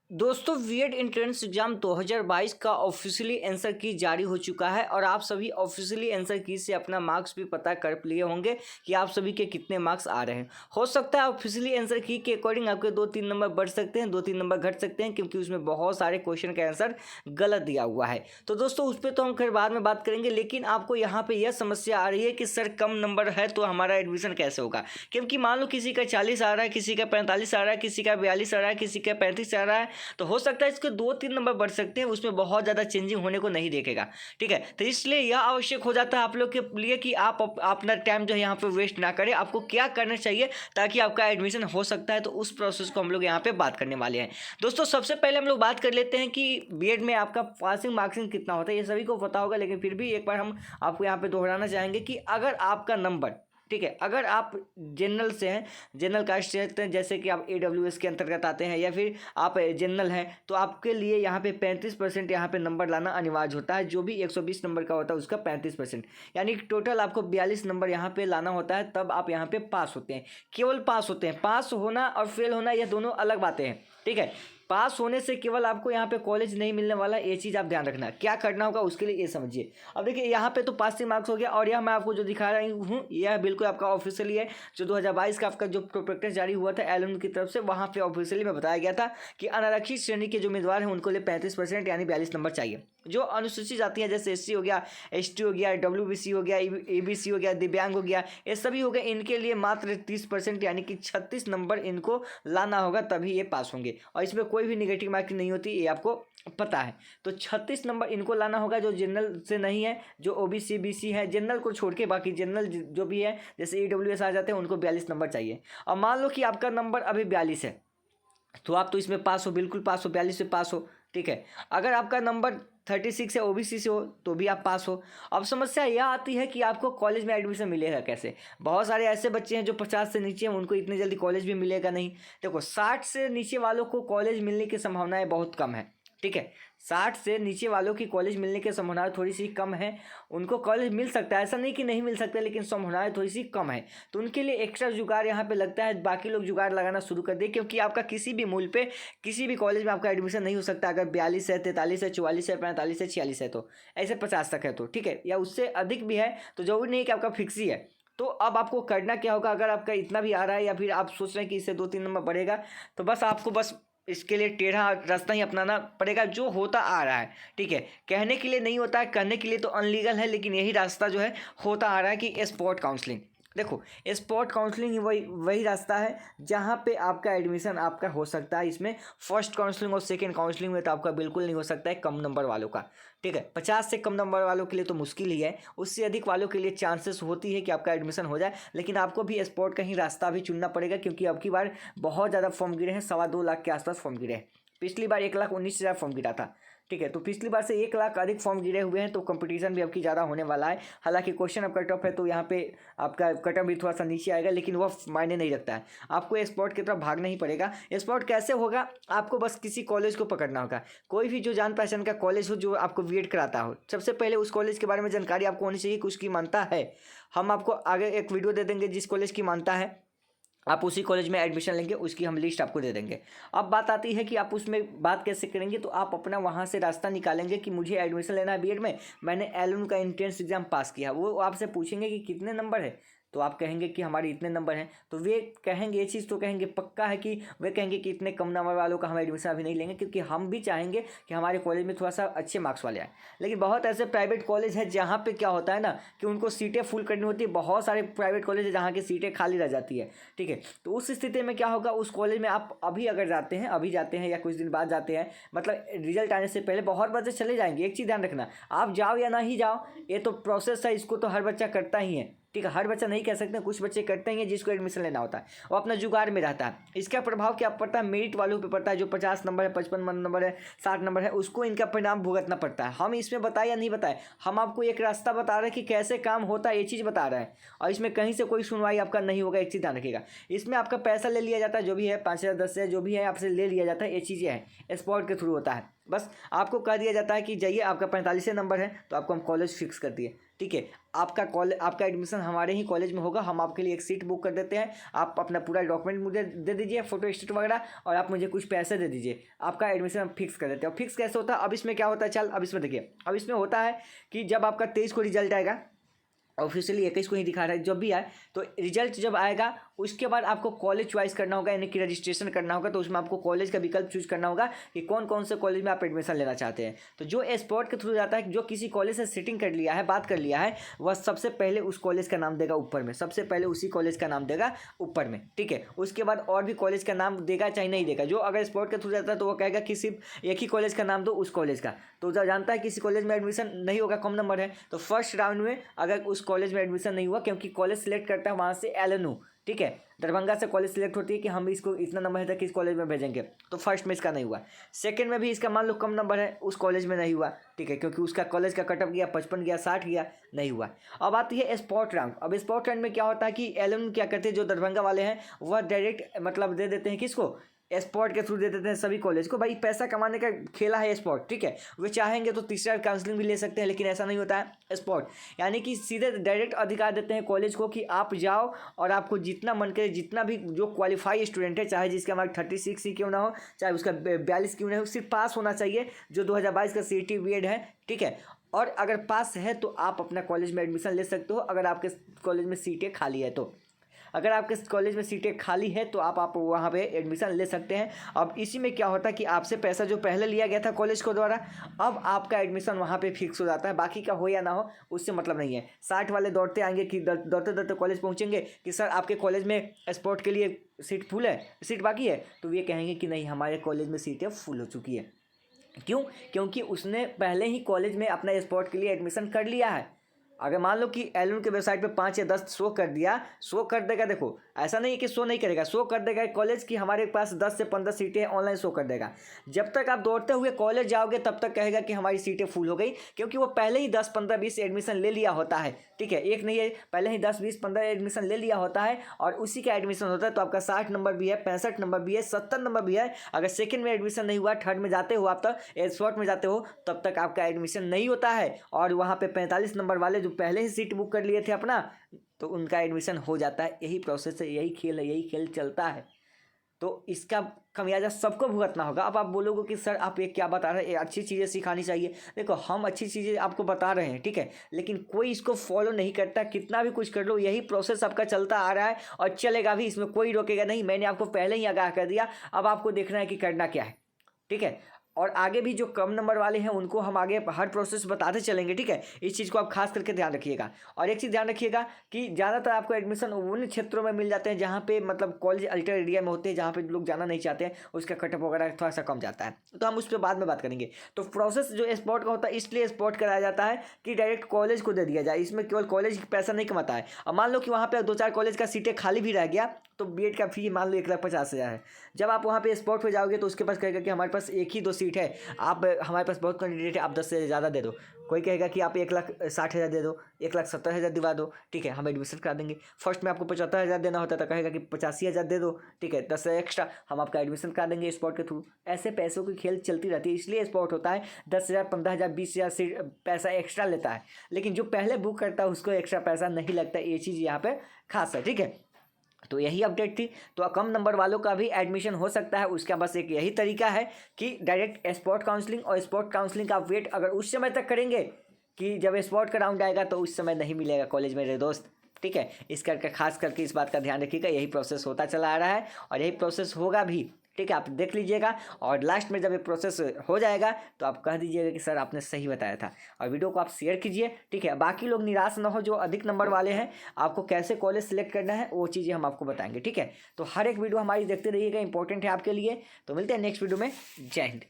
दोस्तों BEd entrance exam 2022 का officially answer की जारी हो चुका है और आप सभी ऑफिशियली आंसर की से अपना मार्क्स भी पता कर लिए होंगे कि आप सभी के कितने मार्क्स आ रहे हैं। हो सकता है ऑफिशियली आंसर की के अकॉर्डिंग आपके 2-3 नंबर बढ़ सकते हैं, 2-3 नंबर घट सकते हैं, क्योंकि उसमें बहुत सारे क्वेश्चन का आंसर गलत दिया हुआ है। तो दोस्तों उस पर तो हम खैर बाद में बात करेंगे, लेकिन आपको यहाँ पर यह समस्या आ रही है कि सर कम नंबर है तो हमारा एडमिशन कैसे होगा। क्योंकि मान लो किसी का 40 आ रहा है, किसी का 45 आ रहा है, किसी का 42 आ रहा है, किसी का 35 आ रहा है, तो हो सकता है इसके 2-3 नंबर बढ़ सकते हैं, उसमें बहुत ज़्यादा चेंजिंग होने को नहीं देखेगा। ठीक है, तो इसलिए यह आवश्यक हो जाता है आप लोग के लिए कि आप अपना टाइम जो है यहाँ पे वेस्ट ना करें। आपको क्या करना चाहिए ताकि आपका एडमिशन हो सकता है, तो उस प्रोसेस को हम लोग यहाँ पे बात करने वाले हैं। दोस्तों सबसे पहले हम लोग बात कर लेते हैं कि बीएड में आपका पासिंग मार्क्सिंग कितना होता है। ये सभी को पता होगा, लेकिन फिर भी एक बार हम आपको यहाँ पे दोहराना चाहेंगे कि अगर आपका नंबर, ठीक है, अगर आप जनरल से हैं, जनरल कास्ट से हैं, जैसे कि आप AWS के अंतर्गत आते हैं या फिर आप जनरल हैं, तो आपके लिए यहाँ पे 35% यहाँ पे नंबर लाना अनिवार्य होता है। जो भी 120 नंबर का होता है उसका 35%, यानी टोटल आपको 42 नंबर यहाँ पे लाना होता है, तब आप यहाँ पे पास होते हैं। केवल पास होते हैं। पास होना और फेल होना ये दोनों अलग बातें हैं। ठीक है, पास होने से केवल आपको यहाँ पे कॉलेज नहीं मिलने वाला, ये चीज़ आप ध्यान रखना। क्या करना होगा उसके लिए ये समझिए। अब देखिए यहाँ पे तो पासिंग मार्क्स हो गया, और यह मैं आपको जो दिखा रही हूँ यह बिल्कुल आपका ऑफिशियली है। जो 2022 का आपका जो प्रोस्पेक्टस जारी हुआ था एलएम की तरफ से, वहाँ पे ऑफिशियली में बताया गया था कि अनारक्षित श्रेणी के जो उम्मीदवार हैं उनको लिए 35% यानी 42 नंबर चाहिए। जो अनुसूचित जाति हैं जैसे SC हो गया, ST हो गया, WBC हो गया, ABC हो गया, दिव्यांग हो गया, ये सभी हो गए, इनके लिए मात्र 30% यानी कि 36 नंबर इनको लाना होगा, तभी ये पास होंगे। और इसमें कोई भी निगेटिव मार्किंग नहीं होती, ये आपको पता है। तो 36 नंबर इनको लाना होगा जो जनरल से नहीं है, जो OBC BC है, जनरल को छोड़ के बाकी जनरल जो भी है जैसे EWS आ जाते हैं उनको 42 नंबर चाहिए। और मान लो कि आपका नंबर अभी 42 है, तो आप तो इसमें पास हो, बिल्कुल पास हो, 42 से पास हो। ठीक है, अगर आपका नंबर 36 है, OBC से हो, तो भी आप पास हो। अब समस्या यह आती है कि आपको कॉलेज में एडमिशन मिलेगा कैसे। बहुत सारे ऐसे बच्चे हैं जो 50 से नीचे हैं, उनको इतनी जल्दी कॉलेज भी मिलेगा नहीं। देखो 60 से नीचे वालों को कॉलेज मिलने की संभावनाएं बहुत कम है। ठीक है, 60 से नीचे वालों की कॉलेज मिलने की संभावनाएं थोड़ी सी कम है। उनको कॉलेज मिल सकता है, ऐसा नहीं कि नहीं मिल सकता, लेकिन संभावनाएं थोड़ी सी कम है। तो उनके लिए एक्स्ट्रा जुगाड़ यहाँ पे लगता है, बाकी लोग जुगाड़ लगाना शुरू कर दे, क्योंकि आपका किसी भी मूल्य पे किसी भी कॉलेज में आपका एडमिशन नहीं हो सकता। अगर 42 है, 43 है, 44 है, 45 है, 46 है, तो ऐसे 50 तक है तो ठीक है, या उससे अधिक भी है तो जरूरी नहीं कि आपका फिक्स ही है। तो अब आपको करना क्या होगा, अगर आपका इतना भी आ रहा है या फिर आप सोच रहे हैं कि इससे 2-3 नंबर बढ़ेगा, तो बस आपको बस इसके लिए टेढ़ा रास्ता ही अपनाना पड़ेगा जो होता आ रहा है। ठीक है, कहने के लिए नहीं होता है, करने के लिए तो अनलीगल है, लेकिन यही रास्ता जो है होता आ रहा है कि स्पॉट काउंसलिंग। देखो स्पॉट काउंसलिंग ही वही रास्ता है जहाँ पे आपका एडमिशन आपका हो सकता है। इसमें फर्स्ट काउंसलिंग और सेकंड काउंसलिंग में तो आपका बिल्कुल नहीं हो सकता है कम नंबर वालों का। ठीक है, 50 से कम नंबर वालों के लिए तो मुश्किल ही है, उससे अधिक वालों के लिए चांसेस होती है कि आपका एडमिशन हो जाए, लेकिन आपको भी स्पॉट का ही रास्ता भी चुनना पड़ेगा, क्योंकि अब की बार बहुत ज़्यादा फॉर्म गिरे हैं। 2.25 लाख के आसपास फॉर्म गिरे हैं। पिछली बार 1,19,000 फॉर्म गिरा था। ठीक है, तो पिछली बार से 1 लाख अधिक फॉर्म गिरे हुए हैं, तो कंपटीशन भी आपकी ज़्यादा होने वाला है। हालांकि क्वेश्चन अब कट ऑफ है, तो यहाँ पे आपका कट ऑफ भी थोड़ा सा नीचे आएगा, लेकिन वह मायने नहीं रखता है। आपको स्पॉट की तरफ भागना ही पड़ेगा। स्पॉट कैसे होगा, आपको बस किसी कॉलेज को पकड़ना होगा, कोई भी जो जान पहचान का कॉलेज हो जो आपको बीएड कराता हो। सबसे पहले उस कॉलेज के बारे में जानकारी आपको होनी चाहिए कि उसकी मान्यता है। हम आपको आगे एक वीडियो दे देंगे जिस कॉलेज की मान्यता है, आप उसी कॉलेज में एडमिशन लेंगे, उसकी हम लिस्ट आपको दे देंगे। अब बात आती है कि आप उसमें बात कैसे करेंगे, तो आप अपना वहाँ से रास्ता निकालेंगे कि मुझे एडमिशन लेना है बीएड में, मैंने एलएम का एंट्रेंस एग्जाम पास किया। वो आपसे पूछेंगे कि कितने नंबर है, तो आप कहेंगे कि हमारे इतने नंबर हैं, तो वे कहेंगे ये चीज़ तो कहेंगे पक्का है कि वे कहेंगे कि इतने कम नंबर वालों का हम एडमिशन अभी नहीं लेंगे, क्योंकि हम भी चाहेंगे कि हमारे कॉलेज में थोड़ा सा अच्छे मार्क्स वाले आए। लेकिन बहुत ऐसे प्राइवेट कॉलेज है जहाँ पे क्या होता है ना कि उनको सीटें फुल करनी होती है। बहुत सारे प्राइवेट कॉलेज है जहाँ की सीटें खाली रह जाती है। ठीक है, तो उस स्थिति में क्या होगा, उस कॉलेज में आप अभी अगर जाते हैं, अभी जाते हैं या कुछ दिन बाद जाते हैं, मतलब रिजल्ट आने से पहले बहुत बच्चे चले जाएंगे। एक चीज़ ध्यान रखना, आप जाओ या ना ही जाओ, ये तो प्रोसेस है, इसको तो हर बच्चा करता ही है। ठीक है, हर बच्चा नहीं कह सकते, कुछ बच्चे करते हैं जिसको एडमिशन लेना होता है, वो अपना जुगाड़ में रहता है। इसका प्रभाव क्या पड़ता है, मेरिट वालों पे पड़ता है। जो 50 नंबर है, 55 नंबर है, 60 नंबर है, उसको इनका परिणाम भुगतना पड़ता है। हम इसमें बताए या नहीं बताए, हम आपको एक रास्ता बता रहे हैं कि कैसे काम होता है, ये चीज़ बता रहे हैं, और इसमें कहीं से कोई सुनवाई आपका नहीं होगा। एक चीज़ ध्यान रखिएगा, इसमें आपका पैसा ले लिया जाता है, जो भी है 5,000 10,000 जो भी है आपसे ले लिया जाता है, ये चीज़ें हैं, स्पॉट के थ्रू होता है। बस आपको कह दिया जाता है कि जाइए, आपका 45 नंबर है तो आपको हम कॉलेज फिक्स कर दिए, ठीक है। आपका एडमिशन हमारे ही कॉलेज में होगा, हम आपके लिए एक सीट बुक कर देते हैं। आप अपना पूरा डॉक्यूमेंट मुझे दे दीजिए, फोटो स्टेट वगैरह, और आप मुझे कुछ पैसे दे दीजिए, आपका एडमिशन हम फिक्स कर देते हैं। और फिक्स कैसे होता है, अब इसमें क्या होता है, अब इसमें देखिए, अब इसमें होता है कि जब आपका 23 को रिजल्ट आएगा, ऑफिशियली 21 को ही दिखा रहा है, जब भी आए तो रिजल्ट जब आएगा उसके बाद आपको कॉलेज चॉइस करना होगा, यानी कि रजिस्ट्रेशन करना होगा। तो उसमें आपको कॉलेज का विकल्प चूज करना होगा कि कौन कौन से कॉलेज में आप एडमिशन लेना चाहते हैं। तो जो स्पॉट के थ्रू जाता है, जो किसी कॉलेज से सीटिंग कर लिया है, बात कर लिया है, वह सबसे पहले उस कॉलेज का नाम देगा ऊपर में, सबसे पहले उसी कॉलेज का नाम देगा ऊपर में, ठीक है। उसके बाद और भी कॉलेज का नाम देगा चाहे नहीं देगा। जो अगर स्पॉट के थ्रू जाता है तो वो कहेगा कि सिर्फ एक ही कॉलेज का नाम दो, उस कॉलेज का। तो जब जानता है किसी कॉलेज में एडमिशन नहीं होगा, कम नंबर है, तो फर्स्ट राउंड में अगर उस कॉलेज में एडमिशन नहीं हुआ, क्योंकि कॉलेज सिलेक्ट करता है वहाँ से एलएनयू, ठीक है, दरभंगा से कॉलेज सिलेक्ट होती है कि हम इसको इतना नंबर है तक इस कॉलेज में भेजेंगे, तो फर्स्ट में इसका नहीं हुआ। सेकंड में भी इसका मान लो कम नंबर है, उस कॉलेज में नहीं हुआ, ठीक है, क्योंकि उसका कॉलेज का कटअप गया 55 गया 60 गया, नहीं हुआ। अब आती है स्पॉट राउंड। अब स्पॉट राउंड में क्या होता है कि एलएनयू क्या करते हैं, जो दरभंगा वाले हैं वह डायरेक्ट मतलब दे देते हैं किसको, स्पॉट के थ्रू दे देते हैं सभी कॉलेज को। भाई पैसा कमाने का खेला है स्पॉट, ठीक है, वे चाहेंगे तो तीसरा काउंसलिंग भी ले सकते हैं, लेकिन ऐसा नहीं होता है स्पॉट, यानी कि सीधे डायरेक्ट अधिकार देते हैं कॉलेज को कि आप जाओ और आपको जितना मन करे, जितना भी जो क्वालिफाई स्टूडेंट है, चाहे जिसका मार्क 36 ही क्यों ना हो, चाहे उसका 42 क्यों ना हो, सिर्फ पास होना चाहिए, जो 2022 का CET BED है, ठीक है। और अगर पास है तो आप अपना कॉलेज में एडमिशन ले सकते हो, अगर आपके कॉलेज में सीटें खाली है तो। अगर आपके कॉलेज में सीटें खाली है तो आप वहाँ पे एडमिशन ले सकते हैं। अब इसी में क्या होता है कि आपसे पैसा जो पहले लिया गया था कॉलेज को द्वारा, अब आपका एडमिशन वहाँ पे फिक्स हो जाता है, बाकी का हो या ना हो उससे मतलब नहीं है। 60 वाले दौड़ते आएंगे कि दौड़ते दौड़ते कॉलेज पहुँचेंगे कि सर आपके कॉलेज में स्पॉट के लिए सीट फुल है, सीट बाकी है, तो ये कहेंगे कि नहीं हमारे कॉलेज में सीटें फुल हो चुकी है। क्यों? क्योंकि उसने पहले ही कॉलेज में अपना स्पॉट के लिए एडमिशन कर लिया है। अगर मान लो कि एलएनयू के वेबसाइट पे 5 या 10 शो कर दिया, शो कर देगा, देखो ऐसा नहीं है कि शो नहीं करेगा, शो कर देगा कॉलेज की हमारे पास 10 से 15 सीटें ऑनलाइन शो कर देगा। जब तक आप दौड़ते हुए कॉलेज जाओगे तब तक कहेगा कि हमारी सीटें फुल हो गई, क्योंकि वो पहले ही 10, 15, 20 एडमिशन ले लिया होता है, ठीक है, एक नहीं है, पहले ही 10, 20, 15 एडमिशन ले लिया होता है, और उसी का एडमिशन होता है। तो आपका 60 नंबर भी है, 65 नंबर भी है, 70 नंबर भी है, अगर सेकेंड में एडमिशन नहीं हुआ, थर्ड में जाते हो, आप तक शॉर्ट में जाते हो, तब तक आपका एडमिशन नहीं होता है। और वहाँ पे 45 नंबर वाले जो पहले ही सीट बुक कर लिए थे अपना, तो उनका एडमिशन हो जाता है। यही प्रोसेस है, यही खेल है, यही खेल चलता है। तो इसका खमियाजा सबको भुगतना होगा। अब आप बोलोगे कि सर आप ये क्या बता रहे हैं, अच्छी चीज़ें सिखानी चाहिए। देखो हम अच्छी चीज़ें आपको बता रहे हैं, ठीक है, लेकिन कोई इसको फॉलो नहीं करता, कितना भी कुछ कर लो, यही प्रोसेस आपका चलता आ रहा है और चलेगा भी, इसमें कोई रोकेगा नहीं। मैंने आपको पहले ही आगाह कर दिया, अब आपको देखना है कि करना क्या है, ठीक है। और आगे भी जो कम नंबर वाले हैं उनको हम आगे हर प्रोसेस बताते चलेंगे, ठीक है। इस चीज़ को आप खास करके ध्यान रखिएगा। और एक चीज़ ध्यान रखिएगा कि ज़्यादातर आपको एडमिशन उन क्षेत्रों में मिल जाते हैं जहाँ पे मतलब कॉलेज अल्टर एरिया में होते हैं, जहाँ पे लोग जाना नहीं चाहते हैं, उसका कटअप वगैरह थोड़ा सा कम जाता है, तो हम उस पर बाद में बात करेंगे। तो प्रोसेस जो स्पॉट का होता है, इसलिए स्पॉट कराया जाता है कि डायरेक्ट कॉलेज को दे दिया जाए। इसमें केवल कॉलेज पैसा नहीं कमाता है। अब मान लो कि वहाँ पर 2-4 कॉलेज का सीटें खाली भी रह गया, तो BED का फी मान लो 1,50,000 है। जब आप वहाँ पे स्पॉट पे जाओगे तो उसके पास कहेगा कि हमारे पास एक ही 2 सीट है, आप हमारे पास बहुत कैंडिडेट है, आप 10 से ज़्यादा दे दो। कोई कहेगा कि आप 1,60,000 दे दो, 1,70,000 दिवा दो, ठीक है, हम एडमिशन करा देंगे। फर्स्ट में आपको 75,000 देना होता है, तो कहेगा कि 85,000 दे दो, ठीक है, 10 एक्स्ट्रा हम आपका एडमिशन करा देंगे स्पॉट के थ्रू। ऐसे पैसों की खेल चलती रहती है, इसलिए स्पॉट होता है। 10,000, 15,000, 20,000 से पैसा एक्स्ट्रा लेता है, लेकिन जो पहले बुक करता है उसको एक्स्ट्रा पैसा नहीं लगता। ये चीज़ यहाँ पर खास है, ठीक है। तो यही अपडेट थी। तो कम नंबर वालों का भी एडमिशन हो सकता है, उसका बस एक यही तरीका है कि डायरेक्ट स्पॉट काउंसलिंग, और स्पॉट काउंसलिंग का वेट अगर उस समय तक करेंगे कि जब स्पॉट का राउंड आएगा, तो उस समय नहीं मिलेगा कॉलेज मेरे दोस्त, ठीक है। इस करके खास करके इस बात का ध्यान रखिएगा। यही प्रोसेस होता चला आ रहा है और यही प्रोसेस होगा भी, ठीक है, आप देख लीजिएगा। और लास्ट में जब ये प्रोसेस हो जाएगा तो आप कह दीजिएगा कि सर आपने सही बताया था, और वीडियो को आप शेयर कीजिए, ठीक है। बाकी लोग निराश ना हो, जो अधिक नंबर वाले हैं, आपको कैसे कॉलेज सेलेक्ट करना है वो चीज़ें हम आपको बताएंगे, ठीक है। तो हर एक वीडियो हमारी देखते रहिएगा, इंपॉर्टेंट है आपके लिए। तो मिलते हैं नेक्स्ट वीडियो में। जय हिंद।